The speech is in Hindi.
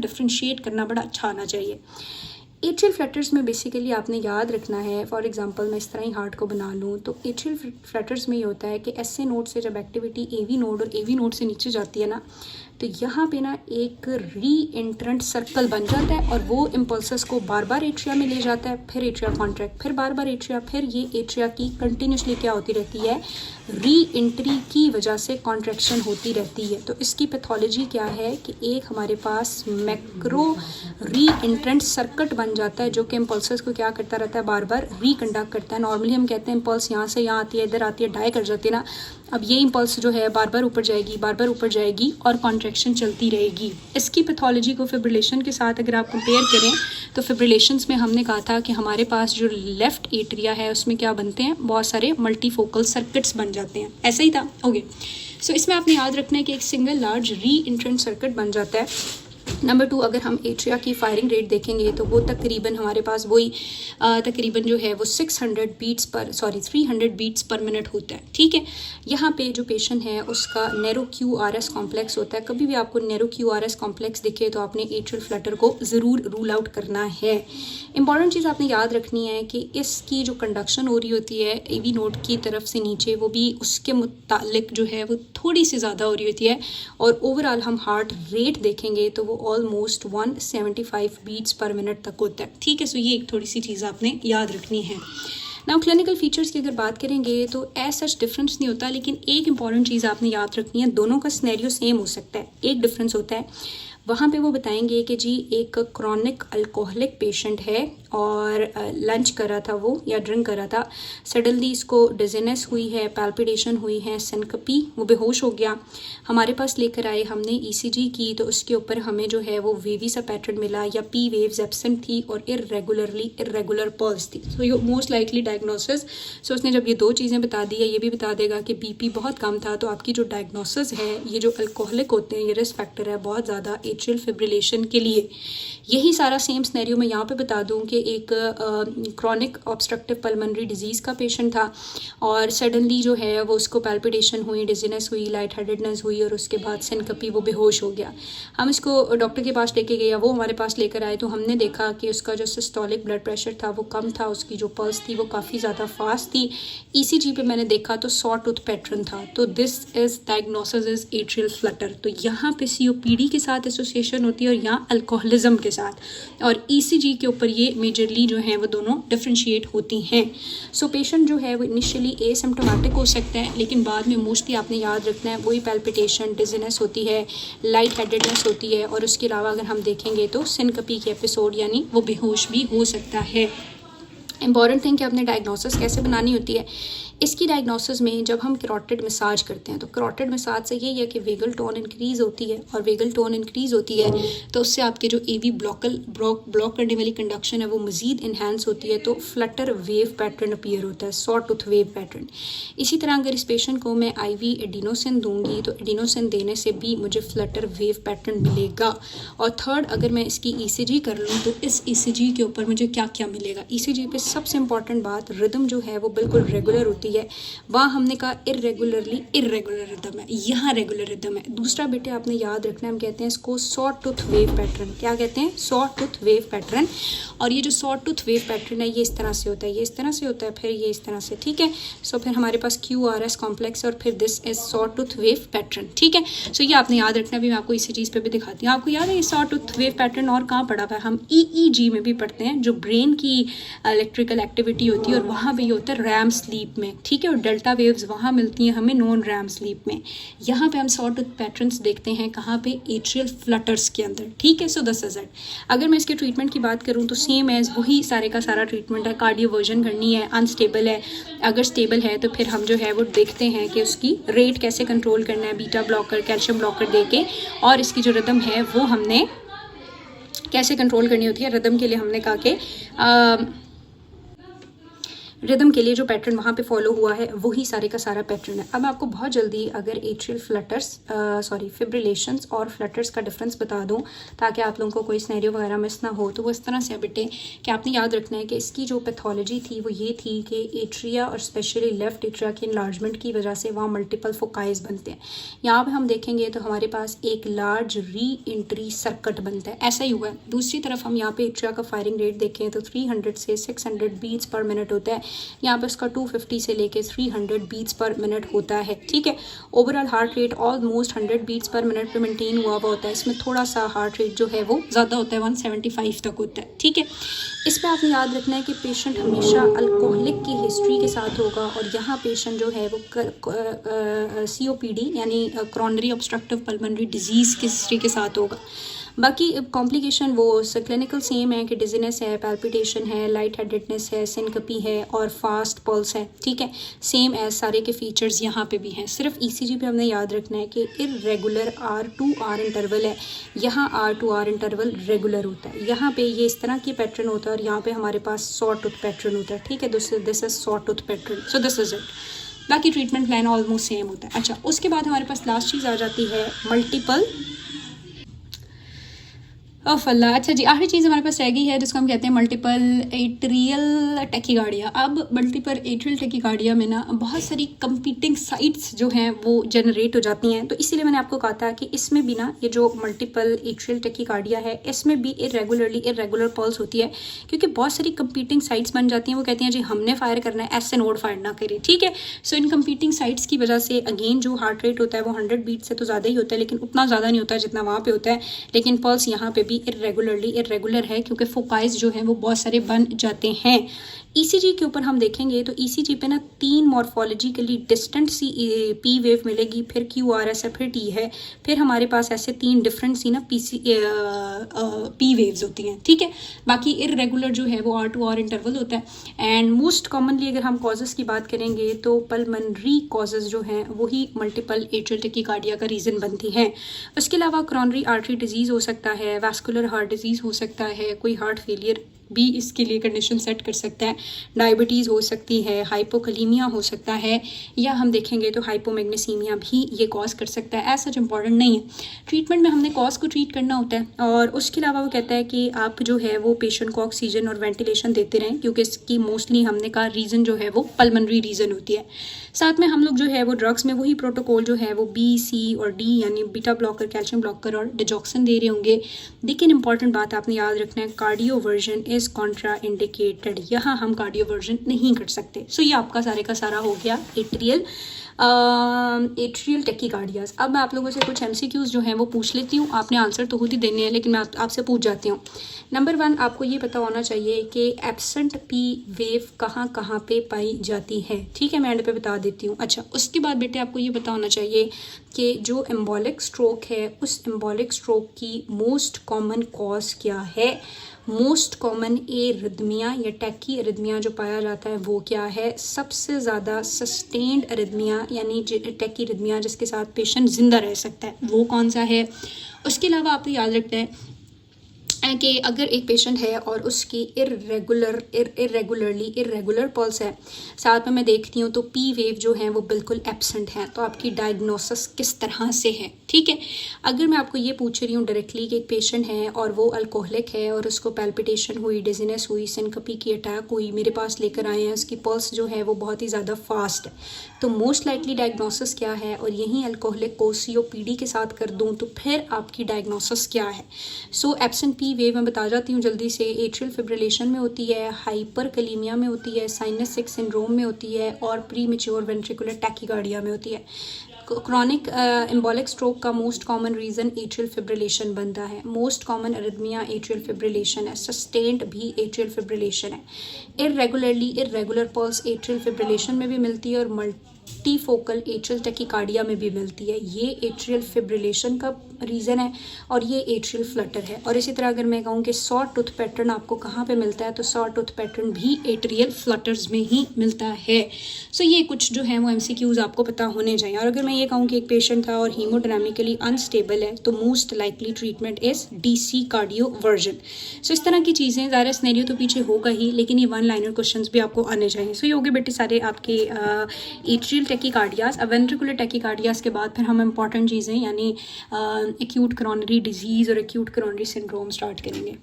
डिफ्रेंशिएट करना बड़ा अच्छा आना चाहिए। एट्रियल फ्लटर्स में बेसिकली आपने याद रखना है, फॉर एग्जांपल मैं इस तरह ही हार्ट को बना लूँ तो एट्रियल फ्लटर्स में ये होता है कि एसए नोड से जब एक्टिविटी एवी नोड और एवी नोड से नीचे जाती है ना, तो यहाँ पे ना एक री एंट्रेंट सर्कल बन जाता है और वो इम्पल्सेस को बार बार एट्रिया में ले जाता है, फिर एट्रिया कॉन्ट्रैक्ट, फिर बार बार एट्रिया, फिर ये एट्रिया की कंटिन्यूसली क्या होती रहती है, री एंट्री की वजह से कॉन्ट्रैक्शन होती रहती है। तो इसकी पैथोलॉजी क्या है कि एक हमारे पास मैक्रो री एंट्रेंट सर्किट बन जाता है जो कि इम्पल्सेस को क्या करता रहता है, बार बार रिकंडक्ट करता है। नॉर्मली हम कहते हैं इम्पल्स यहाँ से यहाँ आती है, इधर आती है, डाई कर जाती है ना, अब ये इम्पल्स जो है बार बार ऊपर जाएगी, बार बार ऊपर जाएगी और कॉन्ट्रैक्शन चलती रहेगी। इसकी पैथोलॉजी को फिब्रिलेशन के साथ अगर आप कंपेयर करें तो फिब्रिलेशंस में हमने कहा था कि हमारे पास जो लेफ्ट एट्रिया है उसमें क्या बनते हैं, बहुत सारे मल्टीफोकल सर्किट्स बन जाते हैं। ऐसा ही था, ओके। सो इसमें आपने याद रखना है कि एक सिंगल लार्ज री एंट्रेंट सर्किट बन जाता है। नंबर 2, अगर हम एट्रिया की फायरिंग रेट देखेंगे तो वो तकरीबन हमारे पास वही तकरीबन जो है वो 300 बीट्स पर मिनट होता है, ठीक है। यहाँ पे जो पेशेंट है उसका नैरो QRS कॉम्प्लेक्स होता है। कभी भी आपको नैरो QRS कॉम्प्लेक्स दिखे तो आपने एट्रियल फ्लटर को ज़रूर रूल आउट करना है। इंपॉर्टेंट चीज़ आपने याद रखनी है कि इसकी जो कंडक्शन हो रही होती है एवी नोड की तरफ से नीचे, वो भी उसके मुतालिक जो है वो थोड़ी सी ज़्यादा हो रही होती है। और ओवरऑल हम हार्ट रेट देखेंगे तो वो ऑलमोस्ट 175 बीट्स पर मिनट तक होता है, ठीक है। सो ये एक थोड़ी सी चीज़ आपने याद रखनी है। नाउ क्लिनिकल फीचर्स की अगर बात करेंगे तो एज सच डिफरेंस नहीं होता, लेकिन एक इंपॉर्टेंट चीज़ आपने याद रखनी है, दोनों का सिनेरियो सेम हो सकता है, एक डिफरेंस होता है। वहाँ पे वो बताएंगे कि जी एक क्रॉनिक अल्कोहलिक पेशेंट है और लंच करा था वो या ड्रिंक करा था, सडनली इसको डिजीनेस हुई है, पैल्पिटेशन हुई है, सिनकपी, वो बेहोश हो गया। हमारे पास लेकर आए, हमने ECG की तो उसके ऊपर हमें जो है वो वेवी सा पैटर्न मिला या P वेव्स एब्सेंट थी और इरेगुलर पल्स थी। सो ये मोस्ट लाइकली डायग्नोसिस। सो उसने जब ये दो चीज़ें बता दी है, ये भी बता देगा कि BP बहुत कम था, तो आपकी जो डायग्नोसिस है, ये जो अल्कोहलिक होते हैं ये रिस्क फैक्टर है बहुत ज़्यादा एट्रियल फिब्रिलेशन के लिए। यही सारा सेम सिनेरियो मैं यहाँ पे बता दूँ कि एक क्रॉनिक ऑब्स्ट्रक्टिव पल्मोनरी डिजीज़ का पेशेंट था और सडनली जो है वो उसको पैल्पिटेशन हुई, डिजीनेस हुई, लाइट हेडेडनेस हुई और उसके बाद सिनकपी, वो बेहोश हो गया। हम इसको डॉक्टर के पास लेके गए या वो हमारे पास लेकर आए तो हमने देखा कि उसका जो सिस्टोलिक ब्लड प्रेशर था वो कम था, उसकी जो पल्स थी वो काफ़ी ज़्यादा फास्ट थी। ECG पे मैंने देखा तो सॉ टूथ पैटर्न था। तो this is diagnosis is atrial Flutter. तो यहाँ पे COPD के साथ एसोसिएशन होती है और यहाँ अल्कोहलिज्म के साथ, और ECG के ऊपर ये मेजरली जो है वो दोनों डिफ्रेंशिएट होती हैं। सो पेशेंट जो है वो इनिशियली एसिम्प्टोमेटिक हो सकता है, लेकिन बाद में मोस्टली आपने याद रखना है वही पैल्पिटेशन, डिजीनेस होती है, लाइट हेडेडनेस होती है और उसके अलावा अगर हम देखेंगे तो सिनकपी के एपिसोड यानी वो बेहोश भी हो सकता है। इंपॉर्टेंट थिंग कि आपने डायग्नोसिस कैसे बनानी होती है। इसकी डायग्नोसिस में जब हम कैरोटिड मसाज करते हैं तो कैरोटिड मसाज से यही है कि वेगल टोन इंक्रीज़ होती है, और वेगल टोन इंक्रीज़ होती है तो उससे आपके जो AV ब्लॉक करने वाली कंडक्शन है वो मज़ीद इन्हांस होती है, तो फ्लटर वेव पैटर्न अपीयर होता है, सॉ टूथ वेव पैटर्न। इसी तरह अगर इस पेशेंट को मैं IV एडिनोसिन दूंगी तो एडिनोसिन देने से भी मुझे फ्लटर वेव पैटर्न मिलेगा। और थर्ड, अगर मैं इसकी ECG कर लूँ तो इस ECG के ऊपर मुझे क्या क्या मिलेगा। ECG पे सबसे इंपॉर्टेंट बात, रिदम जो है वो बिल्कुल रेगुलर होती है। वहाँ हमने कहा इरेगुलर रिदम है, यहाँ रेगुलर रिदम है। दूसरा बेटे आपने याद रखना है, हम कहते हैं इसको सॉ टूथ वेव पैटर्न। क्या कहते हैं? Saw tooth wave pattern. और ये जो सॉ टूथ वेव पैटर्न है ये इस तरह से होता है, ये इस तरह से होता है, फिर ये इस तरह से, ठीक है। सो फिर हमारे पास QRS कॉम्प्लेक्स और फिर this is saw tooth wave pattern, ठीक है। सो ये आपने याद रखना। भी मैं आपको इसी चीज़ पे भी दिखाती हूँ। आपको याद है ये सॉ टूथ वेव पैटर्न और कहाँ पढ़ा हुआ है? हम EEG में भी पढ़ते हैं, जो ब्रेन की इलेक्ट्रिकल एक्टिविटी होती है, और वहाँ पे ये होता है रैम स्लीप में, ठीक है। और डेल्टा वेव्स वहाँ मिलती हैं हमें नॉन रैम स्लीप में। यहाँ पे हम सॉ टूथ पैटर्न्स देखते हैं कहाँ पे? एट्रियल फ्लटर्स के अंदर, ठीक है। So this is it. अगर मैं इसके ट्रीटमेंट की बात करूँ तो सेम एज वही सारे का सारा ट्रीटमेंट है। कार्डियोवर्जन करनी है, अनस्टेबल है, अगर स्टेबल है तो फिर हम जो है वो देखते हैं कि उसकी रेट कैसे कंट्रोल करना है, बीटा ब्लॉकर, कैल्शियम ब्लॉकर दे के, और इसकी जो रिदम है वो हमने कैसे कंट्रोल करनी होती है। रिदम के लिए हमने कहा कि रिदम के लिए जो पैटर्न वहाँ पे फॉलो हुआ है वही सारे का सारा पैटर्न है। अब मैं आपको बहुत जल्दी अगर एट्रियल फ्लटर्स फिब्रिलेशंस और फ्लटर्स का डिफरेंस बता दूं ताकि आप लोगों को कोई सिनेरियो वगैरह मिस ना हो, तो वो इस तरह से है बेटे कि आपने याद रखना है कि इसकी जो पैथोलॉजी थी वो ये थी कि एट्रिया और स्पेशली लेफ्ट एट्रिया के इनलार्जमेंट की वजह से वहाँ मल्टीपल फोकाइज बनते हैं। यहाँ पर हम देखेंगे तो हमारे पास एक लार्ज री एंट्री सर्किट बनता है, ऐसा ही हुआ है। दूसरी तरफ हम यहाँ पे एट्रिया का फायरिंग रेट देखें तो 300 से 600 बीट्स पर मिनट होता है, यहाँ पे उसका 250 से लेके 300 बीट्स पर मिनट होता है। ठीक है, overall heart rate almost 100 beats per minute पे मेंटेन हुआ होता है। इसमें थोड़ा सा हार्ट रेट जो है वो ज़्यादा होता है, 175 तक होता है। ठीक है, इसमें आपने याद रखना है कि पेशेंट हमेशा अल्कोहलिक की हिस्ट्री के साथ होगा और यहाँ पेशेंट जो है वो COPD यानी क्रॉनरी ऑब्स्ट्रक्टिव पल्मोनरी डिजीज़ की हिस्ट्री के साथ होगा। बाकी कॉम्प्लिकेशन वो क्लिनिकल सेम है कि डिजीनेस है, पैल्पिटेशन है, लाइट हेडेडनेस है, सिनकपी है और फास्ट पल्स है। ठीक है, सेम एज सारे के फीचर्स यहाँ पे भी हैं। सिर्फ ECG पे हमने याद रखना है कि इरेगुलर R2R इंटरवल है, यहाँ R2R इंटरवल रेगुलर होता है। यहाँ पे ये इस तरह की पैटर्न होता है और यहाँ पे हमारे पास सॉ टूथ पैटर्न होता है। ठीक है, this is saw tooth pattern, so this is it. बाकी ट्रीटमेंट प्लान ऑलमोस्ट सेम होता है। अच्छा, उसके बाद हमारे पास लास्ट चीज़ आ जाती है मल्टीपल अल्लाह। अच्छा जी, आखिरी चीज़ हमारे पास रह गई है जिसको हम कहते हैं मल्टीपल एट्रियल टैकीकार्डिया। अब मल्टीपल एट्रियल टैकीकार्डिया में ना बहुत सारी कंपीटिंग साइट्स जो हैं वो जनरेट हो जाती हैं, तो इसीलिए मैंने आपको कहा था कि इसमें भी ना ये जो मल्टीपल एट्रियल टैकीकार्डिया है इसमें भी इरेगुलर पल्स होती है, क्योंकि बहुत सारी कंपीटिंग साइट्स बन जाती हैं। वो कहती हैं जी हमने फायर करना है, ऐसे नोड फायर ना करें। ठीक है, सो इन कंपीटिंग साइट्स की वजह से अगेन जो हार्ट रेट होता है वो 100 बीट से तो ज़्यादा ही होता है, लेकिन उतना ज़्यादा नहीं होता जितना वहाँ पे होता है। लेकिन पल्स यहाँ पे भी इरेगुलर है क्योंकि फोकाइज जो है वो बहुत सारे बन जाते हैं। ECG के ऊपर हम देखेंगे तो ECG पे ना 3 मॉर्फोलॉजिकली डिस्टेंट सी P वेव मिलेगी, फिर QRS है, फिर T है, फिर हमारे पास ऐसे 3 डिफरेंट सी ना P वेव्स होती हैं। ठीक है, बाकी इरेगुलर जो है वो R2R इंटरवल होता है। एंड मोस्ट कॉमनली अगर हम कॉजेज़ की बात करेंगे तो पल्मोनरी कॉजेज़ जो हैं वही मल्टीपल एट्रियल टैकीकार्डिया का रीज़न बनती हैं। उसके अलावा क्रॉनरी आर्टरी डिजीज़ हो सकता है, वैस्कुलर हार्ट डिजीज़ हो सकता है, कोई हार्ट फेलियर भी इसके लिए कंडीशन सेट कर सकता है, डायबिटीज़ हो सकती है, हाइपोकलीमिया हो सकता है, या हम देखेंगे तो हाइपोमैग्नीसीमिया भी ये कॉज कर सकता है। ऐसा इम्पॉर्टेंट नहीं है, ट्रीटमेंट में हमने कॉज को ट्रीट करना होता है। और उसके अलावा वो कहता है कि आप जो है वो पेशेंट को ऑक्सीजन और वेंटिलेशन देते रहें, क्योंकि इसकी मोस्टली हमने कहा रीज़न जो है वो पल्मोनरी रीज़न होती है। साथ में हम लोग जो है वो ड्रग्स में वही प्रोटोकॉल जो है वो B, C और D यानी बीटा ब्लॉकर, कैल्शियम ब्लॉकर और डिजॉक्सन दे रहे होंगे। लेकिन इंपॉर्टेंट बात आपने याद रखना है, कार्डियोवर्जन इज़ कॉन्ट्रा इंडिकेटेड, यहाँ हम कार्डियोवर्जन नहीं कर सकते। सो ये आपका सारे का सारा हो गया एट्रियल टैकीकार्डियाज। अब मैं आप लोगों से कुछ MCQs जो हैं वो पूछ लेती हूँ, आपने आंसर तो खुद ही देने हैं लेकिन मैं आपसे पूछ जाती हूँ। नंबर 1, आपको ये पता होना चाहिए कि एब्सेंट P वेव कहाँ कहाँ पे पाई जाती है। ठीक है, मैं एंड पे बता देती हूँ। अच्छा, उसके बाद बेटे आपको ये पता होना चाहिए कि जो एम्बोलिक स्ट्रोक है उस एम्बोलिक स्ट्रोक की मोस्ट कॉमन कॉज क्या है। मोस्ट कॉमन एरिथमिया या टैकी एरिथमिया जो पाया जाता है वो क्या है। सबसे ज़्यादा सस्टेन्ड एरिथमिया यानी टैकी एरिथमिया जिसके साथ पेशेंट जिंदा रह सकता है वो कौन सा है। उसके अलावा आपको याद रखना है कि अगर एक पेशेंट है और उसकी इरेगुलर पल्स है, साथ में मैं देखती हूँ तो P वेव जो है वो बिल्कुल एब्सेंट है, तो आपकी डायग्नोसिस किस तरह से है। ठीक है, अगर मैं आपको ये पूछ रही हूँ डायरेक्टली कि एक पेशेंट है और वो अल्कोहलिक है और उसको पैल्पिटेशन हुई, डिजीनेस हुई, सिनकपी की अटैक हुई, मेरे पास लेकर आए हैं, उसकी पल्स जो है वो बहुत ही ज़्यादा फास्ट है, तो मोस्ट लाइकली डायग्नोसिस क्या है। और यहीं अल्कोहलिक को COPD के साथ कर दूँ तो फिर आपकी डायग्नोसिस क्या है। सो एब्सेंट P वेव मैं बता जाती हूँ जल्दी से। एट्रियल फिब्रिलेशन में होती है, हाइपरकलीमिया में होती है, साइनस 6 सिंड्रोम में होती है और प्रीमेच्योर वेंट्रिकुलर टैकीकार्डिया में होती है। क्रॉनिक एम्बोलिक स्ट्रोक का most common reason atrial fibrillation बनता है। Most common arrhythmia atrial fibrillation है, सस्टेन्ड भी एट्रियल फिब्रिलेशन है। इरेगुलर पल्स एट्रियल फिब्रिलेशन में भी मिलती है और टी फोकल एट्रियल टैकीकार्डिया में भी मिलती है। ये एट्रियल फिब्रिलेशन का रीज़न है और ये एट्रियल फ्लटर है। और इसी तरह अगर मैं कहूँ कि सॉ टूथ पैटर्न आपको कहाँ पे मिलता है, तो सॉ टूथ पैटर्न भी एट्रियल फ्लटर्स में ही मिलता है। सो ये कुछ जो है वो MCQs आपको पता होने चाहिए। और अगर मैं ये कहूँ कि एक पेशेंट था और हीमोडायनामिकली अनस्टेबल है, तो most likely treatment is DC cardioversion. So इस तरह की चीज़ें, ज़्यादा सिनेरियो तो पीछे होगा ही, लेकिन ये 1 लाइनर क्वेश्चन भी आपको आने चाहिए। सो ये हो गए बेटे सारे आपके एट्रियल टैकीकार्डियाज। अब वेंट्रिकुलर टैकीकार्डियाज के बाद फिर हम इंपॉर्टेंट चीज़ें यानी एक्यूट करोनरी डिजीज़ और एक्यूट करोनरी सिंड्रोम स्टार्ट करेंगे।